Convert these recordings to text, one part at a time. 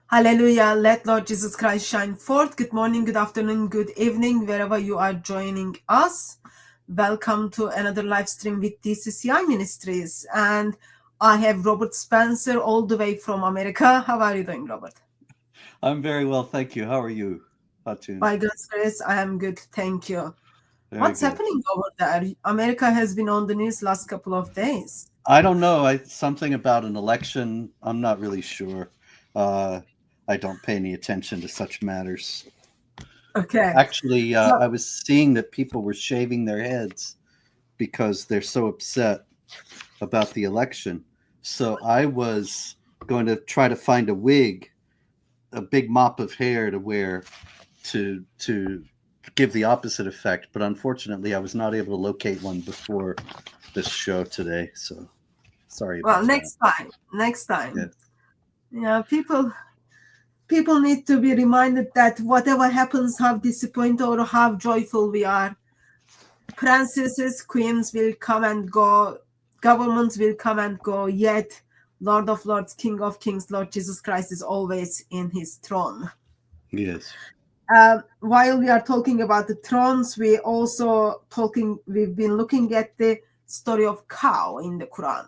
Hallelujah. Let Lord Jesus Christ shine forth. Good morning, good afternoon, good evening, wherever you are joining us. Welcome to another live stream with DCCI Ministries. And I have Robert Spencer all the way from America. How are you doing, Robert? I'm very well, thank you. How are you, Hatun? By God's grace, I am good. Thank you. Very What's good. happening over there? America has been on the news last couple of days. I don't know. Something about an election. I'm not really sure. Uh, I don't pay any attention to such matters. Okay. Actually, So, I was seeing that people were shaving their heads because they're so upset about the election. So I was going to try to find a wig, a big mop of hair to wear to give the opposite effect. But unfortunately, I was not able to locate one before this show today. So sorry well, about that. next time. Yes. Yeah, people need to be reminded that whatever happens, how disappointed or how joyful we are, princesses, queens will come and go, governments will come and go, yet Lord of Lords, King of Kings, Lord Jesus Christ is always in his throne. Yes. While we are talking about the thrones, we've been looking at the story of cow in the Quran.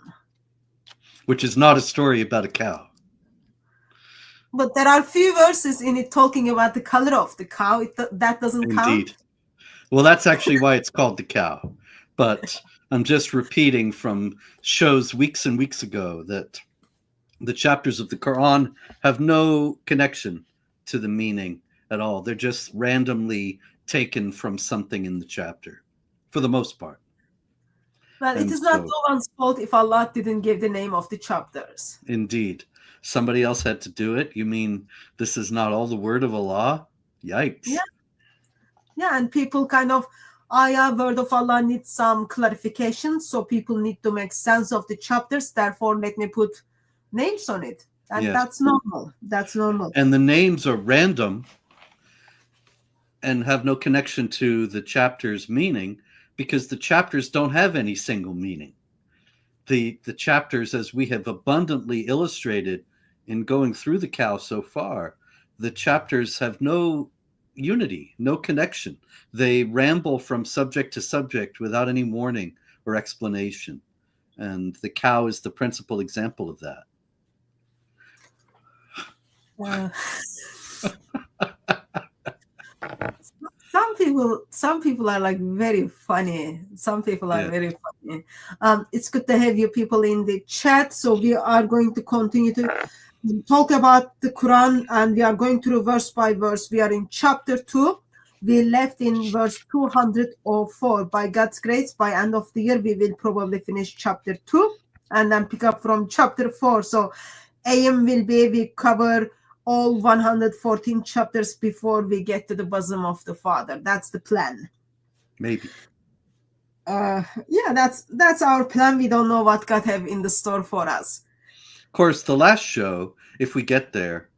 Which is not a story about a cow. But there are few verses in it talking about the color of the cow. That doesn't count. Indeed. Well, that's actually why it's called the cow. But I'm just repeating from shows weeks and weeks ago that the chapters of the Quran have no connection to the meaning at all. They're just randomly taken from something in the chapter for the most part. Well, it And is not so, no one's fault if Allah didn't give the name of the chapters. indeed, somebody else had to do it. You mean this is not all the word of Allah? Yeah, Yikes. yeah, and people kind of, ayah, word of Allah needs some clarification, so people need to make sense of the chapters. Therefore, let me put names on it, and Yes. that's normal. That's normal. And the names are random and have no connection to the chapter's meaning because the chapters don't have any single meaning. The chapters, as we have abundantly illustrated in going through the cow so far, the chapters have no unity, no connection. They ramble from subject to subject without any warning or explanation. And the cow is the principal example of that. Uh, some people are like very funny. Some people are Yeah. very funny. It's good to have you people in the chat. So we are going to continue to talk about the Quran, and we are going through verse by verse. We are in chapter 2. We left in verse 204. By God's grace, by end of the year, we will probably finish chapter 2 and then pick up from chapter 4. So AM will be, we cover all 114 chapters before we get to the bosom of the Father. That's the plan. Maybe. Yeah, that's our plan. We don't know what God have in the store for us. Of course, the last show, if we get there,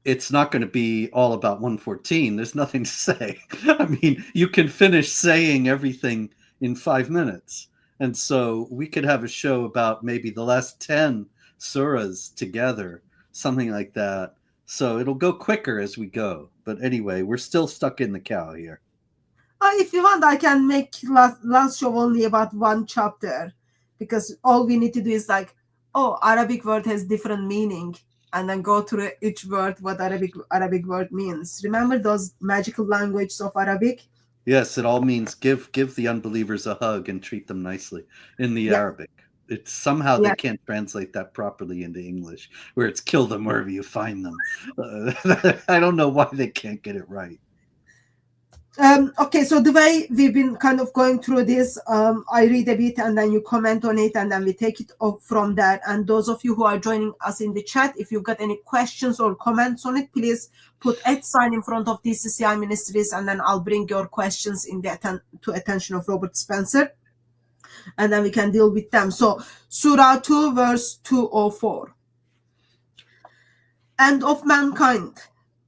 it's not going to be all about 114. There's nothing to say. I mean, you can finish saying everything in 5 minutes. And so we could have a show about maybe the last 10 surahs together, something like that. So it'll go quicker as we go. But anyway, we're still stuck in the cow here. If you want, I can make last show only about one chapter, because all we need to do is like, oh, Arabic word has different meaning, and then go through each word what Arabic word means. Remember those magical languages of Arabic? Yes, it all means give the unbelievers a hug and treat them nicely in the Yeah, Arabic. It's somehow they yeah. can't translate that properly into English, where it's kill them wherever you find them. I don't know why they can't get it right. Okay, so the way we've been kind of going through this, I read a bit and then you comment on it and then we take it up from there. And those of you who are joining us in the chat, if you've got any questions or comments on it, please put @ in front of DCCI Ministries, and then I'll bring your questions in the to attention of Robert Spencer, and then we can deal with them. So Surah 2 verse 204. End of mankind,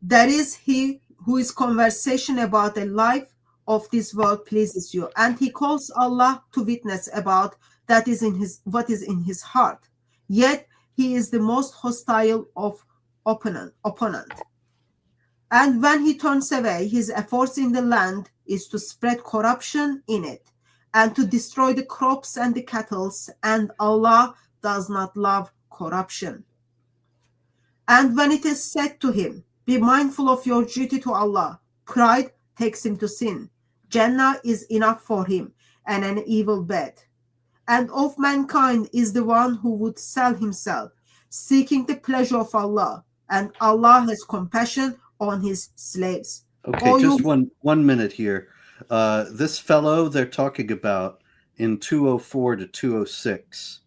there is he who is conversation about a life of this world pleases you, and he calls Allah to witness about what is in his heart. Yet he is the most hostile of opponent. And when he turns away, his efforts in the land is to spread corruption in it and to destroy the crops and the cattle, and Allah does not love corruption. And when it is said to him, be mindful of your duty to Allah, pride takes him to sin. Jannah is enough for him, and an evil bed. And of mankind is the one who would sell himself, seeking the pleasure of Allah, and Allah has compassion on his slaves. Okay, Oh, just you one minute here. This fellow they're talking about in 204 to 206,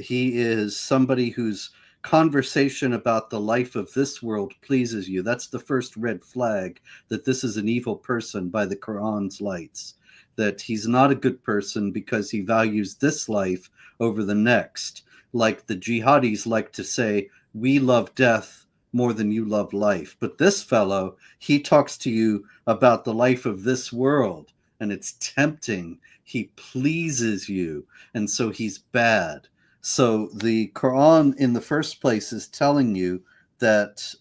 he is somebody whose conversation about the life of this world pleases you. That's the first red flag that this is an evil person by the Quran's lights. That he's not a good person because he values this life over the next. Like the jihadis like to say, we love death more than you love life. But this fellow, he talks to you about the life of this world, and it's tempting. He pleases you, and so he's bad. So the Quran, in the first place, is telling you that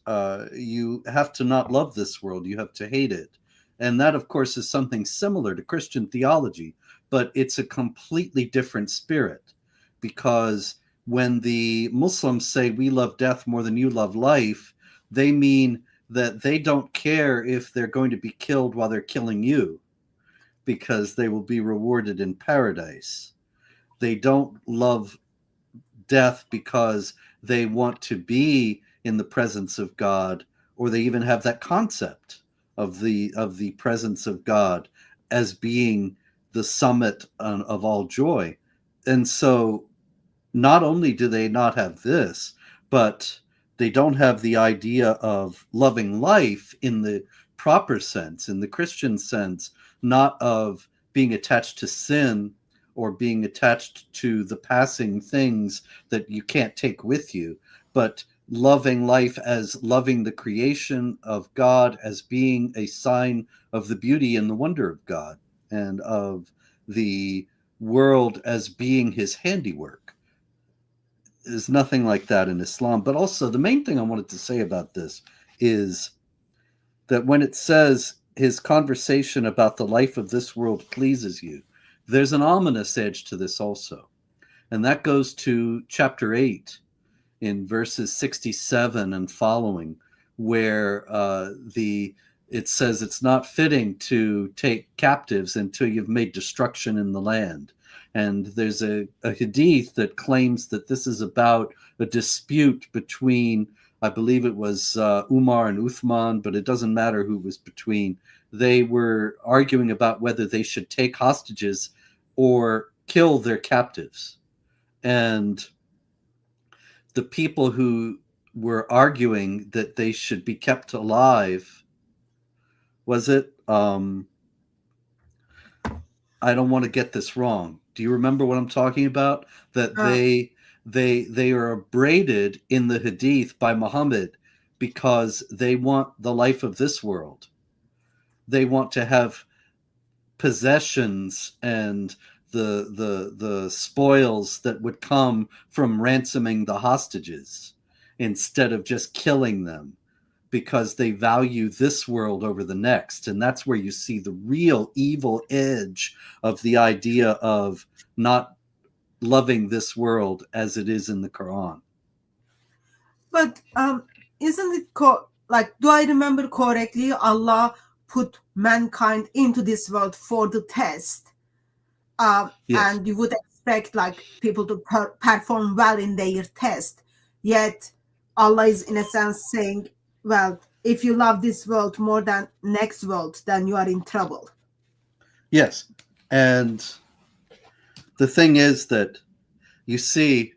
you have to not love this world. You have to hate it. And that, of course, is something similar to Christian theology, but it's a completely different spirit, because when the Muslims say we love death more than you love life, they mean that they don't care if they're going to be killed while they're killing you, because they will be rewarded in paradise. They don't love death because they want to be in the presence of God, or they even have that concept of the presence of God as being the summit of all joy. And so not only do they not have this, but they don't have the idea of loving life in the proper sense, in the Christian sense, not of being attached to sin or being attached to the passing things that you can't take with you, but loving life as loving the creation of God, as being a sign of the beauty and the wonder of God, and of the world as being his handiwork. There's nothing like that in Islam. But also, the main thing I wanted to say about this is that when it says his conversation about the life of this world pleases you, there's an ominous edge to this also. And that goes to chapter 8 in verses 67 and following, where it says it's not fitting to take captives until you've made destruction in the land. And there's a hadith that claims that this is about a dispute between, I believe it was Umar and Uthman, but it doesn't matter who was between. They were arguing about whether they should take hostages or kill their captives. And the people who were arguing that they should be kept alive, was it? I don't want to get this wrong. Do you remember what I'm talking about? That uh, they are braided in the hadith by Muhammad because they want the life of this world. They want to have possessions and the spoils that would come from ransoming the hostages instead of just killing them, because they value this world over the next. And that's where you see the real evil edge of the idea of not loving this world as it is in the Quran. but isn't it like, do I remember correctly? Allah put mankind into this world for the test, Yes. and you would expect like people to perform well in their test. Yet Allah is in a sense saying, well, if you love this world more than next world, then you are in trouble. Yes. And the thing is that, you see,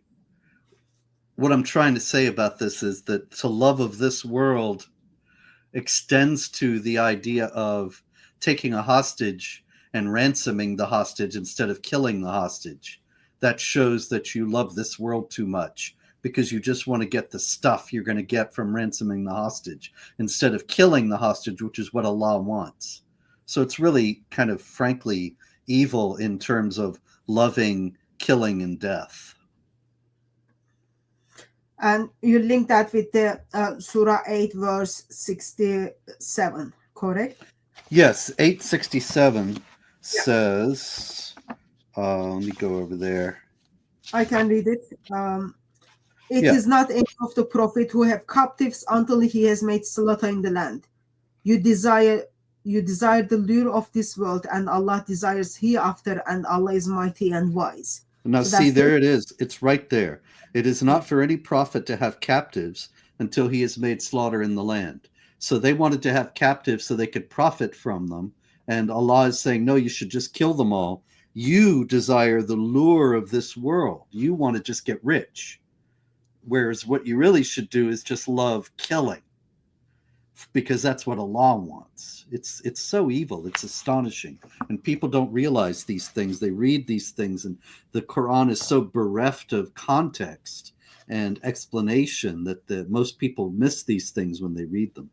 what I'm trying to say about this is that the love of this world extends to the idea of taking a hostage and ransoming the hostage instead of killing the hostage. That shows that you love this world too much, because you just want to get the stuff you're going to get from ransoming the hostage instead of killing the hostage, which is what Allah wants. So it's really kind of, frankly, evil in terms of loving, killing, and death. And you link that with the Surah 8, verse 67, correct? Yes, 867 Yeah. says, let me go over there. I can read it. It Yeah. is not any of the prophet who have captives until he has made slaughter in the land. You desire you desire the lure of this world, and Allah desires hereafter, and Allah is mighty and wise. Now, So see, that's the there it is. It's right there. It is yeah. not for any prophet to have captives until he has made slaughter in the land. So they wanted to have captives so they could profit from them. And Allah is saying, no, you should just kill them all. You desire the lure of this world. You want to just get rich. Whereas what you really should do is just love killing, because that's what Allah wants. It's so evil. It's astonishing, and people don't realize these things. They read these things, and the Quran is so bereft of context and explanation that most people miss these things when they read them.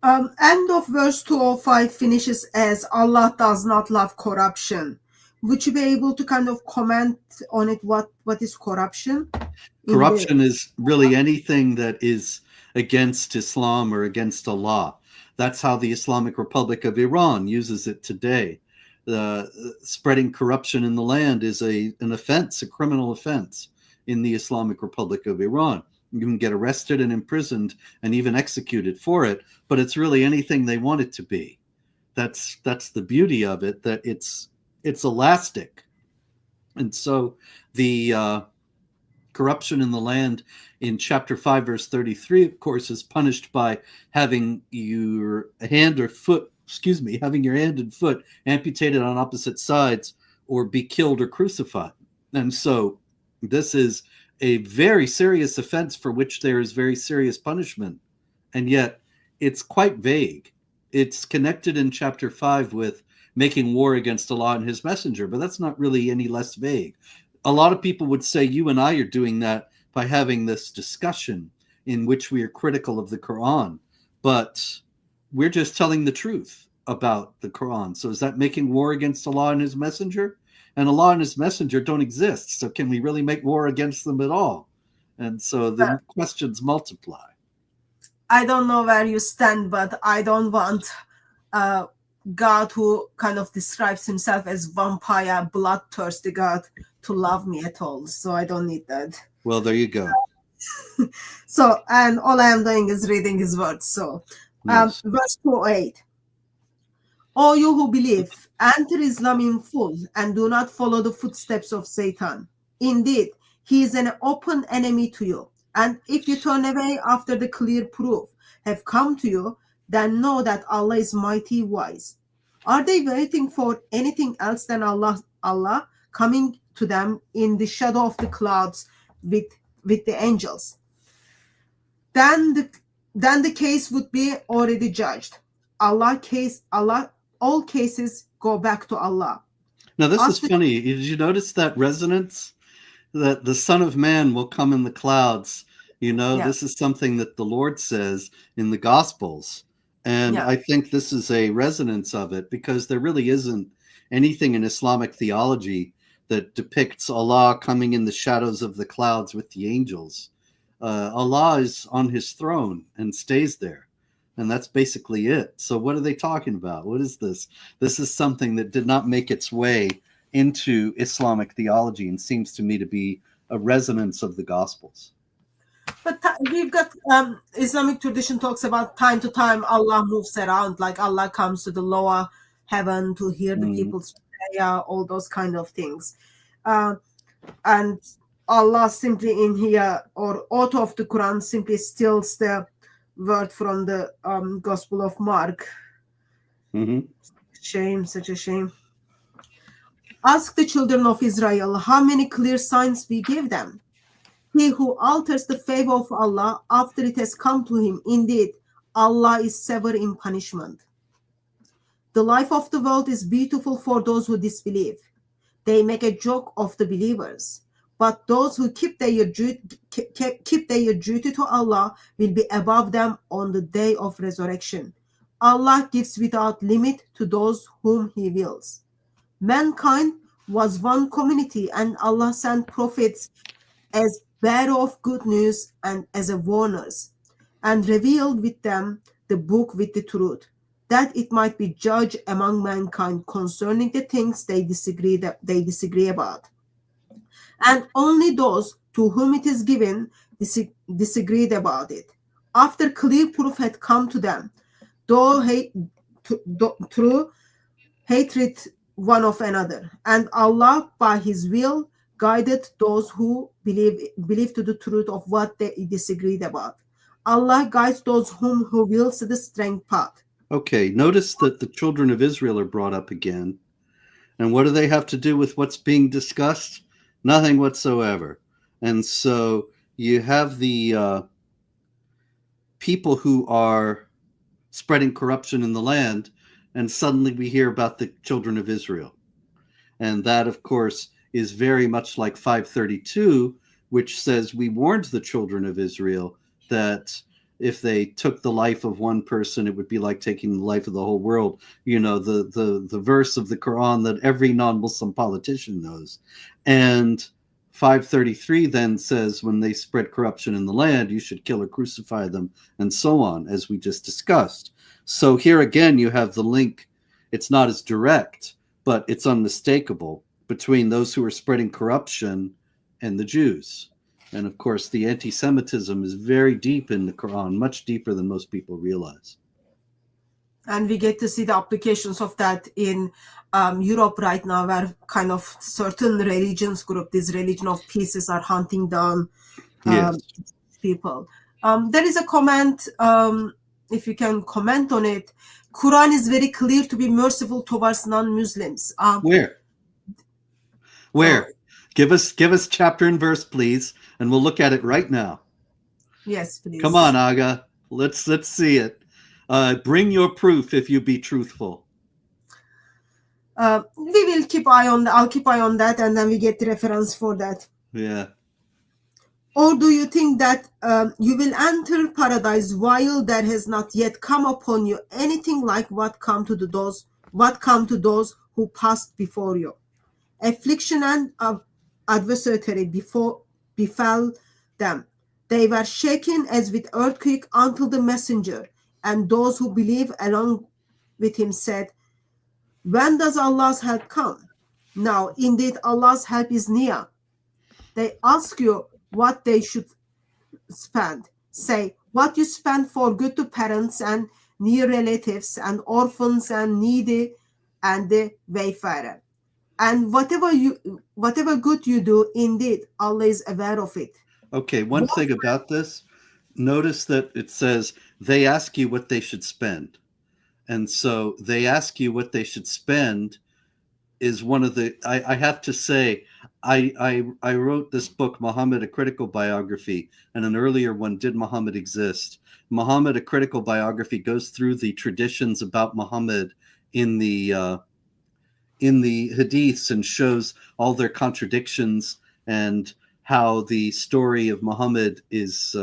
End of verse 205 finishes as Allah does not love corruption. Would you be able to kind of comment on it? What is corruption in the Corruption is really anything that is against Islam or against Allah. That's how the Islamic Republic of Iran uses it today. Spreading corruption in the land is an offense, a criminal offense in the Islamic Republic of Iran. You can get arrested and imprisoned and even executed for it, but it's really anything they want it to be. That's the beauty of it, that it's elastic. And so the corruption in the land in chapter 5 verse 33, of course, is punished by having your hand or foot, having your hand and foot amputated on opposite sides, or be killed or crucified. And so this is a very serious offense for which there is very serious punishment, and yet it's quite vague. It's connected in chapter 5 with making war against Allah and his messenger, but that's not really any less vague. A lot of people would say you and I are doing that by having this discussion in which we are critical of the Quran, but we're just telling the truth about the Quran. So is that making war against Allah and his messenger? And Allah and his messenger don't exist. So can we really make war against them at all? And so the questions multiply. I don't know where you stand, but I don't want God, who kind of describes himself as vampire, bloodthirsty God, to love me at all. So I don't need that. Well, there you go. So, and all I am doing is reading his words. So, Yes. verse 48. O you who believe, enter Islam in full and do not follow the footsteps of Satan. Indeed, he is an open enemy to you. And if you turn away after the clear proof have come to you, then know that Allah is mighty wise. Are they waiting for anything else than Allah coming to them in the shadow of the clouds with the angels? Then the case would be already judged. All cases go back to Allah. Now, this is Ask the funny. Did you notice that resonance? That the Son of Man will come in the clouds. yeah, This is something that the Lord says in the Gospels. And yeah. I think this is a resonance of it, because there really isn't anything in Islamic theology that depicts Allah coming in the shadows of the clouds with the angels. Allah is on his throne and stays there. And that's basically it. So what are they talking about? What is this? This is something that did not make its way into Islamic theology, and seems to me to be a resonance of the Gospels. But we've got Islamic tradition talks about time to time Allah moves around, like Allah comes to the lower heaven to hear the Mm-hmm. people's prayer, all those kind of things. And Allah simply in here, or author of the Quran, simply steals the word from the Gospel of Mark. Mm-hmm. Shame, such a shame. Ask the children of Israel how many clear signs we gave them. He who alters the favor of Allah after it has come to him, indeed, Allah is severe in punishment. The life of the world is beautiful for those who disbelieve. They make a joke of the believers. But those who keep their duty to Allah will be above them on the day of resurrection. Allah gives without limit to those whom He wills. Mankind was one community, and Allah sent prophets as bearer of good news and as a warners, and revealed with them the book with the truth, that it might be judged among mankind concerning the things they disagree about. And only those to whom it is given disagreed about it. After clear proof had come to them, though through hatred one of another, and Allah, by His will, guided those who believe to the truth of what they disagreed about. Allah guides those who wills to the straight path. Okay, notice that the children of Israel are brought up again. And what do they have to do with what's being discussed? Nothing whatsoever. And so you have the people who are spreading corruption in the land, and suddenly we hear about the children of Israel. And that, of course, is very much like 532, which says we warned the children of Israel that if they took the life of one person, it would be like taking the life of the whole world. You know, the verse of the Quran that every non-Muslim politician knows. And 533 then says when they spread corruption in the land, you should kill or crucify them, and so on, as we just discussed. So here again, you have the link. It's not as direct, but it's unmistakable between those who are spreading corruption and the Jews. And of course, the anti-Semitism is very deep in the Quran, much deeper than most people realize. And we get to see the applications of that in Europe right now, where kind of certain religions group, these religion of pieces, are hunting down Yes. people. There is a comment, if you can comment on it. Quran is very clear to be merciful towards non-Muslims. Where? Give us chapter and verse, please, and we'll look at it right now. Yes, please. Come on, Aga. Let's see it. Bring your proof if you be truthful. We will keep eye on. I'll keep eye on that, and then we get the reference for that. Yeah. Or do you think that you will enter paradise while there has not yet come upon you anything like what come to those who passed before you? Affliction and adversity befell them. They were shaken as with earthquake until the messenger and those who believe along with him said, when does Allah's help come? Now, indeed, Allah's help is near. They ask you what they should spend. Say, what you spend for good to parents and near relatives and orphans and needy and the wayfarer. And whatever good you do, indeed, Allah is aware of it. Okay, one thing about this, notice that it says they ask you what they should spend. And so they ask you what they should spend is one of the, I have to say, I wrote this book, Muhammad, A Critical Biography, and an earlier one, Did Muhammad Exist? Muhammad, A Critical Biography, goes through the traditions about Muhammad in the hadiths and shows all their contradictions and how the story of Muhammad is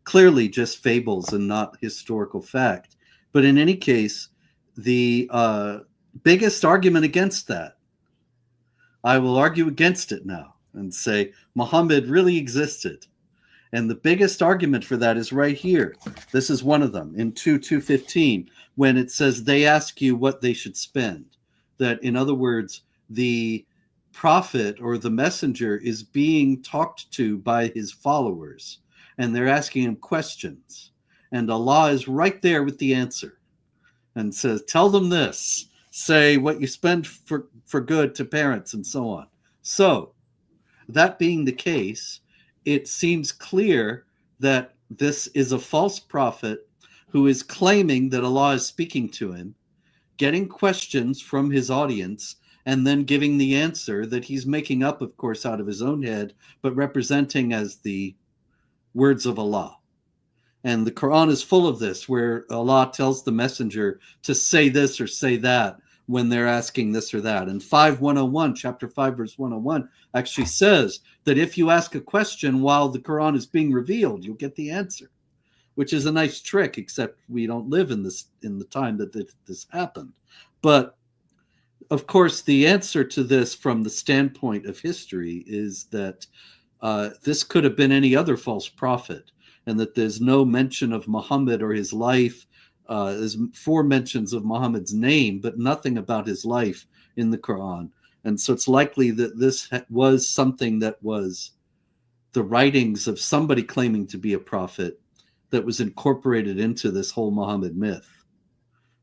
clearly just fables and not historical fact. But in any case, the biggest argument against that, I will argue against it now and say Muhammad really existed. And the biggest argument for that is right here. This is one of them in 2:215, when it says they ask you what they should spend. That, in other words, the prophet or the messenger is being talked to by his followers, and they're asking him questions. And Allah is right there with the answer and says, tell them this, say what you spend for good to parents and so on. So that being the case, it seems clear that this is a false prophet who is claiming that Allah is speaking to him, getting questions from his audience, and then giving the answer that he's making up, of course, out of his own head, but representing as the words of Allah. And the Quran is full of this, where Allah tells the messenger to say this or say that when they're asking this or that. And 5:101, chapter 5, verse 101, actually says that if you ask a question while the Quran is being revealed, you'll get the answer, which is a nice trick, except we don't live in the time that this happened. But of course, the answer to this from the standpoint of history is that this could have been any other false prophet, and that there's no mention of Muhammad or his life. There's 4 mentions of Muhammad's name, but nothing about his life in the Quran. And so it's likely that this was something that was the writings of somebody claiming to be a prophet that was incorporated into this whole Muhammad myth.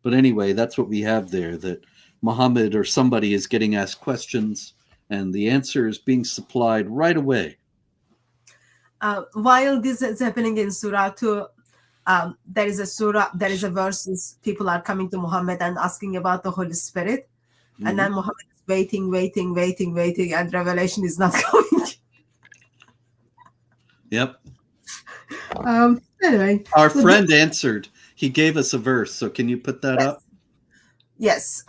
But anyway, that's what we have there, that Muhammad or somebody is getting asked questions and the answer is being supplied right away. While this is happening in Surah 2, there is a verse, people are coming to Muhammad and asking about the Holy Spirit. And then Muhammad is waiting, and revelation is not coming. Yep. Anyway. Our friend answered. He gave us a verse. So can you put that up? Yes.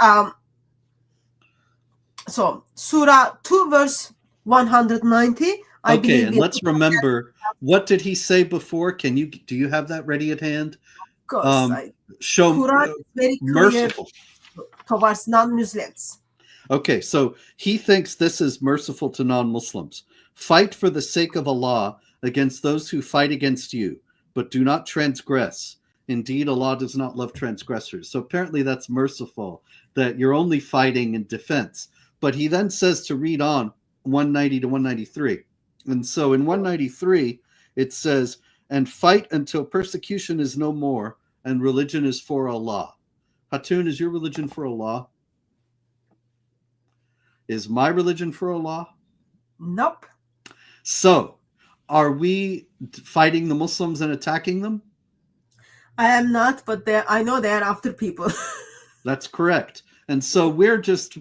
So Surah 2, verse 190. Okay, and let's remember, what did he say before? Do you have that ready at hand? Of course. Show Quran is very clear merciful towards non-Muslims. Okay, so he thinks this is merciful to non-Muslims. Fight for the sake of Allah against those who fight against you, but do not transgress. Indeed, Allah does not love transgressors. So apparently that's merciful, that you're only fighting in defense. But he then says to read on 190 to 193. And so in 193, it says, and fight until persecution is no more and religion is for Allah. Hatun, is your religion for Allah? Is my religion for Allah? Nope. So, are we fighting the Muslims and attacking them? I am not, but I know they are after people. That's correct. And so we're just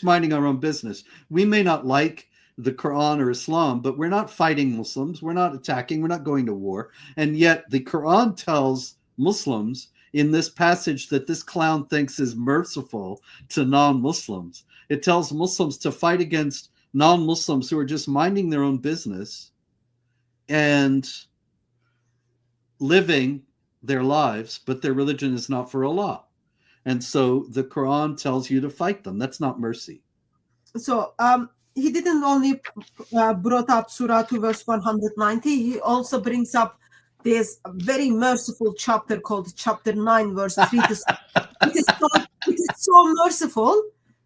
minding our own business. We may not like the Quran or Islam, but we're not fighting Muslims. We're not attacking. We're not going to war. And yet the Quran tells Muslims in this passage that this clown thinks is merciful to non-Muslims. It tells Muslims to fight against non-Muslims who are just minding their own business and living their lives, but their religion is not for Allah. And so the Quran tells you to fight them. That's not mercy. So he didn't only brought up Surah 2 verse 190, he also brings up this very merciful chapter called chapter 9 verse 3 to 6. It is so merciful.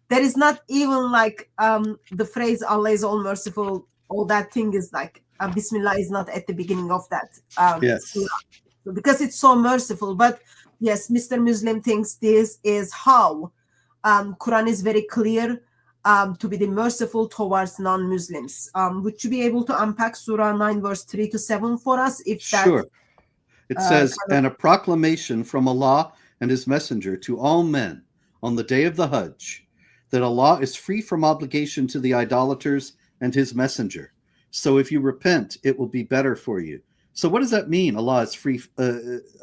There is not even like the phrase Allah is all merciful. All that thing is like Bismillah is not at the beginning of that. Yes. Surah. Because it's so merciful. But yes, Mr. Muslim thinks this is how Quran is very clear to be the merciful towards non-Muslims. Would you be able to unpack Surah 9 verse 3 to 7 for us? If that, sure. It says, and a proclamation from Allah and his messenger to all men on the day of the Hajj, that Allah is free from obligation to the idolaters and his messenger. So if you repent, it will be better for you. So what does that mean? Allah is free.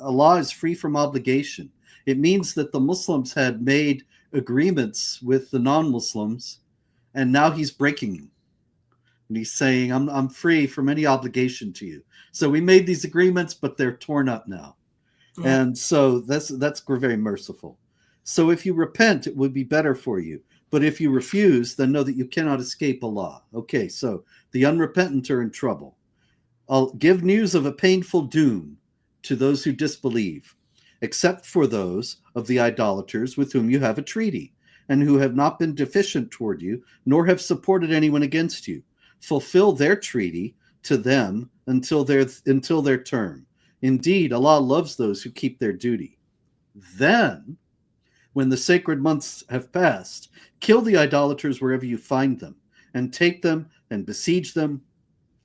Allah is free from obligation. It means that the Muslims had made agreements with the non-Muslims, and now he's breaking them. And he's saying, I'm free from any obligation to you. So we made these agreements, but they're torn up now. Yeah. And so that's very merciful. So if you repent, it would be better for you. But if you refuse, then know that you cannot escape Allah. Okay, so the unrepentant are in trouble. I'll give news of a painful doom to those who disbelieve, except for those of the idolaters with whom you have a treaty, and who have not been deficient toward you, nor have supported anyone against you. Fulfill their treaty to them until their term. Indeed, Allah loves those who keep their duty. Then, when the sacred months have passed, kill the idolaters wherever you find them, and take them and besiege them,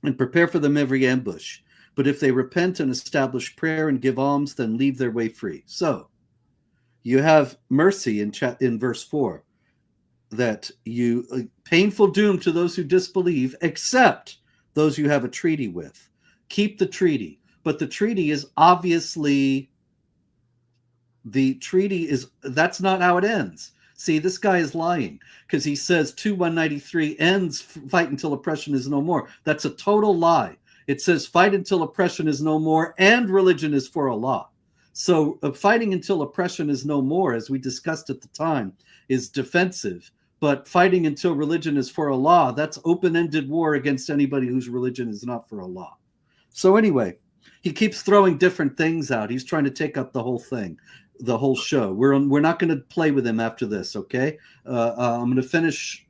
and prepare for them every ambush. But if they repent and establish prayer and give alms, then leave their way free. So, you have mercy in verse 4, that you painful doom to those who disbelieve, except those you have a treaty with. Keep the treaty. But the treaty is obviously, that's not how it ends. See, this guy is lying, because he says 2:193 ends fight until oppression is no more. That's a total lie. It says fight until oppression is no more and religion is for Allah. So fighting until oppression is no more, as we discussed at the time, is defensive. But fighting until religion is for Allah, that's open-ended war against anybody whose religion is not for Allah. So anyway, he keeps throwing different things out. He's trying to take up the whole thing, the whole show. We're not going to play with him after this, okay? I'm going to finish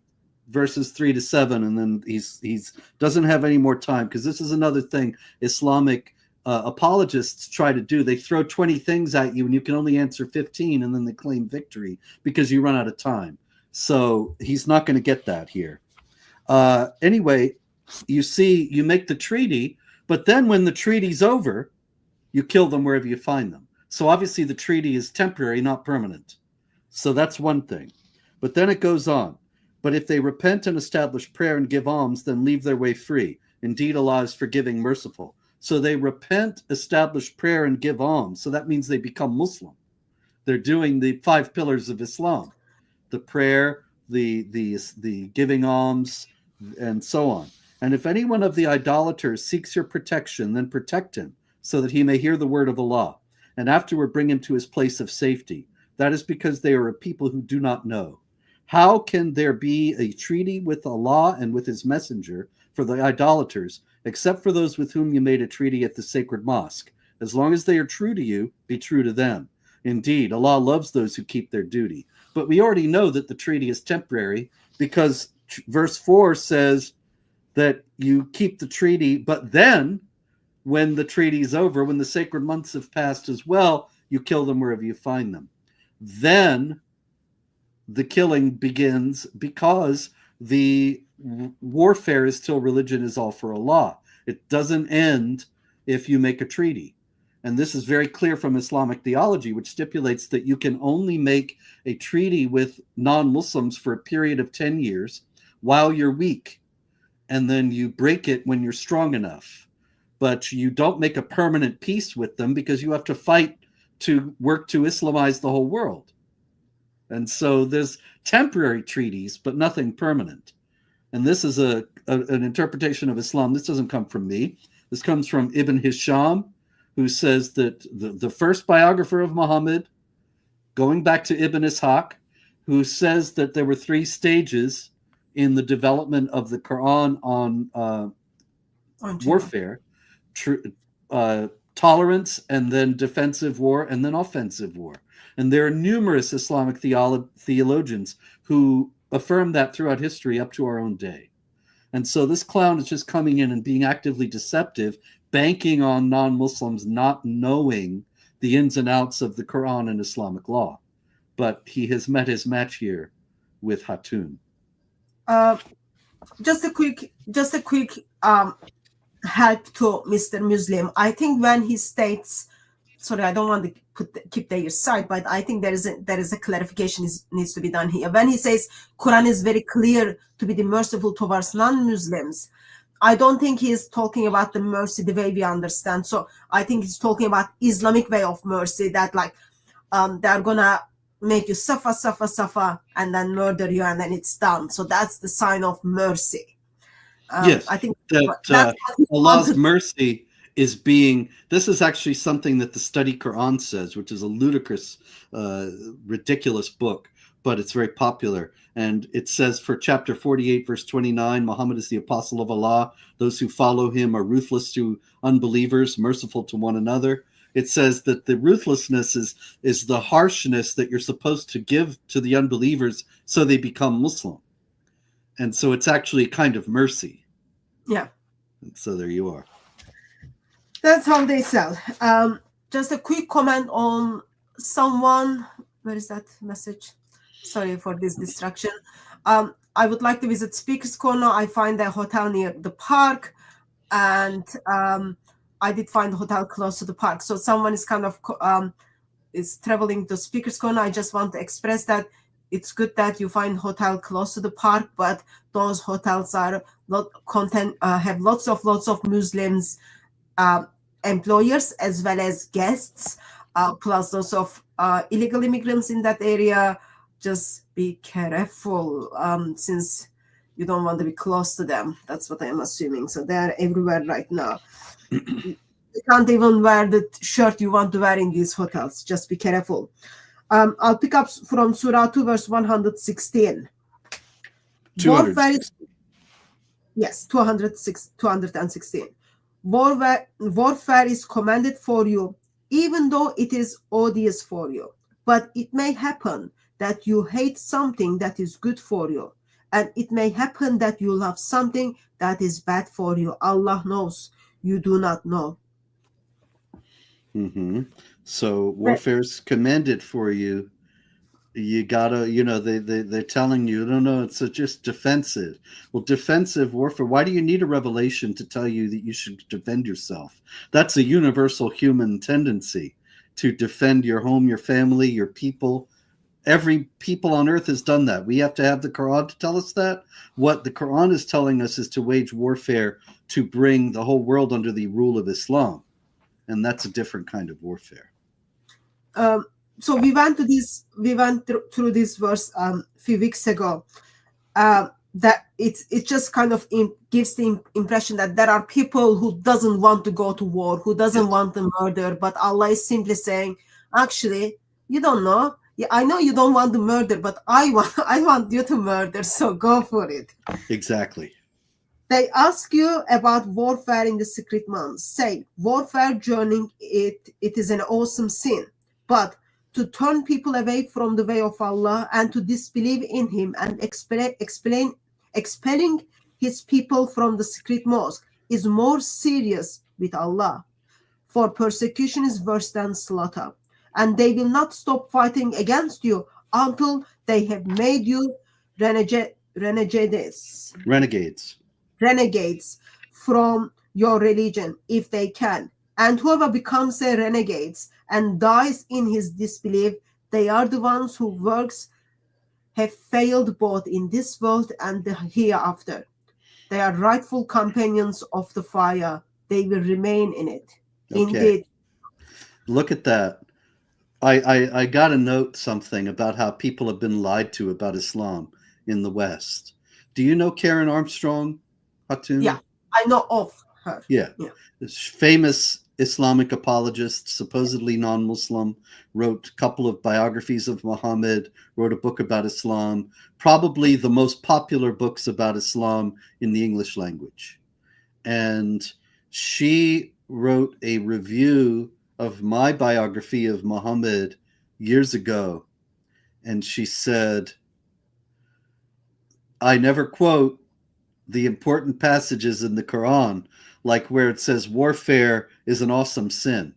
verses 3 to 7, and then he's doesn't have any more time, because this is another thing Islamic apologists try to do. They throw 20 things at you, and you can only answer 15, and then they claim victory because you run out of time. So he's not going to get that here. Anyway, you see, you make the treaty, but then when the treaty's over, you kill them wherever you find them. So obviously the treaty is temporary, not permanent. So that's one thing. But then it goes on. But if they repent and establish prayer and give alms, then leave their way free. Indeed, Allah is forgiving, merciful. So they repent, establish prayer, and give alms. So that means they become Muslim. They're doing the 5 pillars of Islam: the prayer, the giving alms, and so on. And if any one of the idolaters seeks your protection, then protect him, so that he may hear the word of Allah, and afterward bring him to his place of safety. That is because they are a people who do not know. How can there be a treaty with Allah and with his messenger for the idolaters, except for those with whom you made a treaty at the sacred mosque? As long as they are true to you, be true to them. Indeed, Allah loves those who keep their duty. But we already know that the treaty is temporary, because verse 4 says that you keep the treaty, but then when the treaty is over, when the sacred months have passed as well, you kill them wherever you find them. Then the killing begins, because the warfare is till religion is all for Allah. It doesn't end if you make a treaty. And this is very clear from Islamic theology, which stipulates that you can only make a treaty with non-Muslims for a period of 10 years while you're weak. And then you break it when you're strong enough. But you don't make a permanent peace with them, because you have to fight to work to Islamize the whole world. And so there's temporary treaties, but nothing permanent. And this is an interpretation of Islam. This doesn't come from me. This comes from Ibn Hisham, who says that the first biographer of Muhammad, going back to Ibn Ishaq, who says that there were 3 stages in the development of the Quran on warfare: tolerance, and then defensive war, and then offensive war. And there are numerous Islamic theologians who affirm that throughout history up to our own day. And so this clown is just coming in and being actively deceptive, banking on non-Muslims not knowing the ins and outs of the Quran and Islamic law. But he has met his match here with Hatun. Just a quick help to Mr. Muslim. I think when he states, sorry, I don't want to keep their side, but I think there is a clarification needs to be done here. When he says Quran is very clear to be merciful towards non-Muslims, I don't think he's talking about the mercy the way we understand. So I think he's talking about Islamic way of mercy, that like they're gonna make you suffer, and then murder you, and then it's done. So that's the sign of mercy. Yes, I think that Allah's mercy is being, this is actually something that the Study Quran says, which is a ludicrous, ridiculous book, but it's very popular. And it says for chapter 48, verse 29, Muhammad is the apostle of Allah. Those who follow him are ruthless to unbelievers, merciful to one another. It says that the ruthlessness is the harshness that you're supposed to give to the unbelievers so they become Muslim. And so it's actually a kind of mercy. Yeah. And so there you are. That's how they sell. Just a quick comment on someone. Where is that message? Sorry for this distraction. I would like to visit Speaker's Corner. I find a hotel near the park, and I did find a hotel close to the park. So someone is kind of is traveling to Speaker's Corner. I just want to express that it's good that you find hotel close to the park, but those hotels are have lots of Muslims employers as well as guests, plus lots of illegal immigrants in that area. Just be careful, since you don't want to be close to them. That's what I'm assuming. So they're everywhere right now. You can't even wear the shirt you want to wear in these hotels. Just be careful. I'll pick up from Surah 2, verse 116. Warfare is 260. yes, 216. Warfare is commanded for you, even though it is odious for you. But it may happen that you hate something that is good for you, and it may happen that you love something that is bad for you. Allah knows, you do not know. Mm-hmm. So warfare's commended for you. You gotta, they're telling you, no, it's just defensive. Well, defensive warfare, why do you need a revelation to tell you that you should defend yourself? That's a universal human tendency to defend your home, your family, your people. Every people on earth has done that. We have to have the Quran to tell us that. What the Quran is telling us is to wage warfare to bring the whole world under the rule of Islam. And that's a different kind of warfare. Um, so we went through this verse few weeks ago. That it just kind of gives the impression that there are people who doesn't want to go to war, who doesn't Yes, want to murder, but Allah is simply saying, actually, you don't know. Yeah, I know you don't want to murder, but I want I want you to murder, so go for it. exactly. They ask you about warfare in the secret months. Say, warfare journeying, it is an awesome sin. But to turn people away from the way of Allah and to disbelieve in Him and expelling His people from the secret mosque is more serious with Allah. For persecution is worse than slaughter. And they will not stop fighting against you until they have made you renegades Renegades. renegades from your religion if they can. And whoever becomes a renegade and dies in his disbelief, they are the ones whose works have failed both in this world and the hereafter. They are rightful companions of the fire. They will remain in it. Okay. Indeed. Look at that. I got to note something about how people have been lied to about Islam in the West. Do you know Karen Armstrong, Yeah, Hatun? I know of her. Yeah. Yeah. This famous Islamic apologist, supposedly non Muslim, wrote a couple of biographies of Muhammad, wrote a book about Islam, probably the most popular books about Islam in the English language. And she wrote a review of my biography of Muhammad years ago. And she said, I never quote the important passages in the Quran, like where it says warfare is an awesome sin.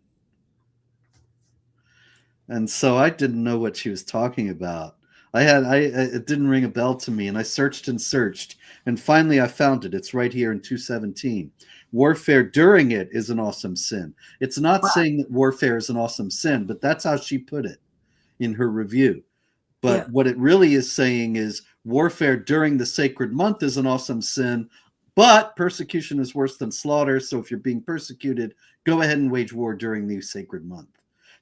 And so I didn't know what she was talking about. It didn't ring a bell to me, and I searched and searched, and finally I found it. It's right here in 217. Warfare during it is an awesome sin. It's not Wow. saying that warfare is an awesome sin, but that's how she put it in her review. Yeah. But what it really is saying is warfare during the sacred month is an awesome sin, but persecution is worse than slaughter. So if you're being persecuted, go ahead and wage war during the sacred month.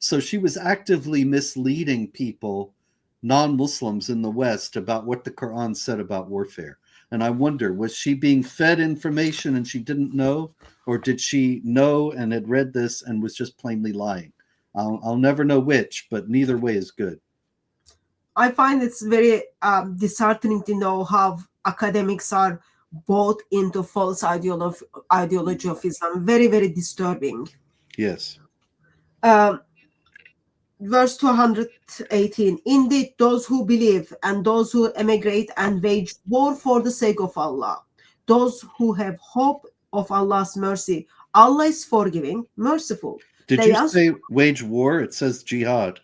So she was actively misleading people, non-Muslims in the West, about what the Quran said about warfare. And I wonder, was she being fed information and she didn't know? Or did she know and had read this and was just plainly lying? I'll never know which, but neither way is good. I find it's very disheartening to know how academics are bought into false ideology of Islam. Very, very disturbing. Yes. Um, Verse 218. Indeed, those who believe and those who emigrate and wage war for the sake of Allah, those who have hope of Allah's mercy, Allah is forgiving, merciful. Did They you ask, say wage war? It says jihad.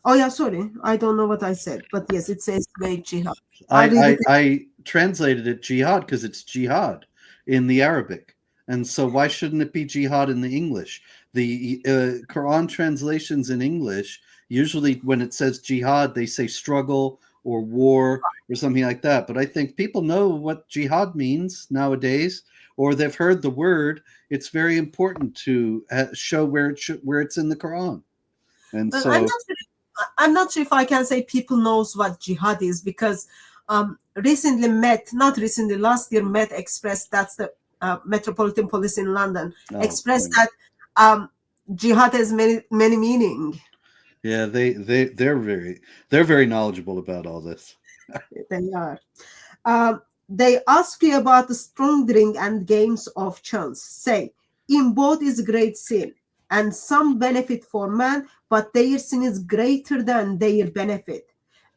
oh yeah, sorry, I don't know what I said, but yes, it says wage jihad. I'll read it. I translated it jihad because it's jihad in the Arabic. And so why shouldn't it be jihad in the English? The Quran translations in English, usually when it says jihad, they say struggle or war or something like that. But I think people know what jihad means nowadays, or they've heard the word. It's very important to show where it's in the Quran. And Well, so I'm not sure if I can say people knows what jihad is because recently not recently, last year Met expressed, that's the Metropolitan Police in London, expressed that jihad has many meaning. yeah, they're very knowledgeable about all this. They are. They ask you about the strong drink and games of chance. Say, in both is great sin, and some benefit for man, but their sin is greater than their benefit.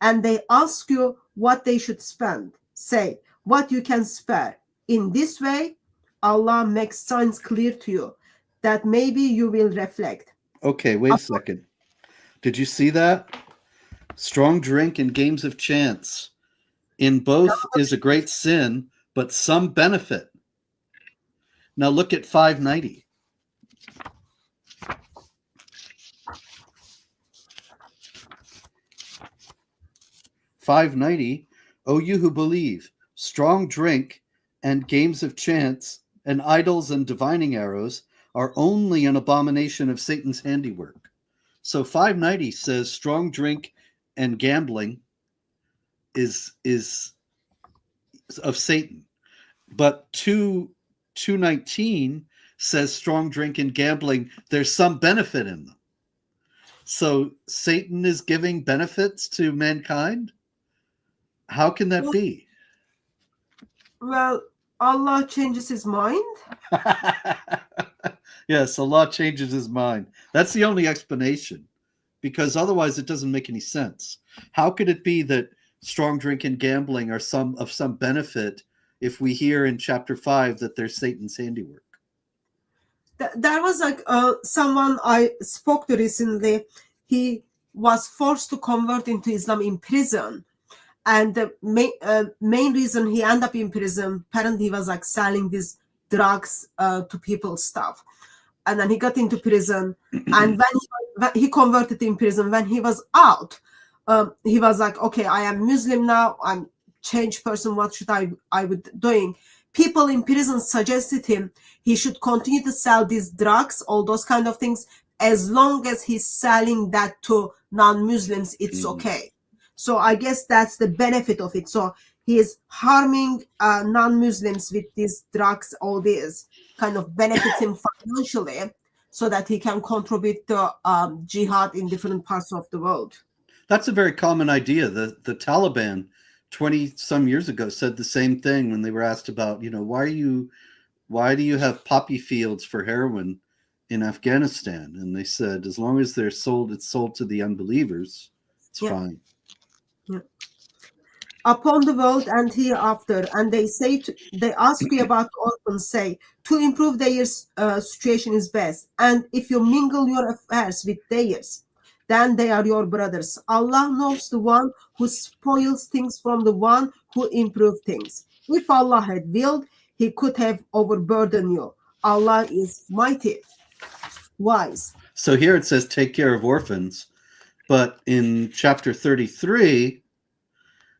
And they ask you what they should spend. Say, what you can spare. In this way, Allah makes signs clear to you that maybe you will reflect. Okay, wait a second. Did you see that? Strong drink and games of chance. In both is a great sin, but some benefit. Now look at 590. "590, O you who believe, strong drink and games of chance and idols and divining arrows are only an abomination of Satan's handiwork." So 590 says strong drink and gambling is of Satan. But 219 says strong drink and gambling, there's some benefit in them. So Satan is giving benefits to mankind? How can that be? Well, Allah changes his mind. Yes, Allah changes his mind. That's the only explanation, because otherwise it doesn't make any sense. How could it be that strong drink and gambling are some benefit if we hear in chapter 5 that they're Satan's handiwork? There was like someone I spoke to recently. He was forced to convert into Islam in prison, and the main reason he ended up in prison, apparently he was like selling these drugs to people stuff, and then he got into prison. And when he converted in prison, when he was out, he was like, okay, I am Muslim now, I'm changed person, what should I be doing? People in prison suggested him he should continue to sell these drugs, all those kind of things, as long as he's selling that to non-Muslims, it's okay. So I guess that's the benefit of it. So he is harming non-Muslims with these drugs, all these kind of benefits him financially, so that he can contribute to jihad in different parts of the world. That's a very common idea. The Taliban 20 some years ago said the same thing when they were asked about, why do you have poppy fields for heroin in Afghanistan? And they said, as long as it's sold to the unbelievers, it's fine. Yeah. Upon the world and hereafter, and they ask you about orphans, say, to improve their situation is best, and if you mingle your affairs with theirs, then they are your brothers. Allah knows the one who spoils things from the one who improves things. If Allah had willed, he could have overburdened you. Allah is mighty, wise. So here it says take care of orphans, but in chapter 33,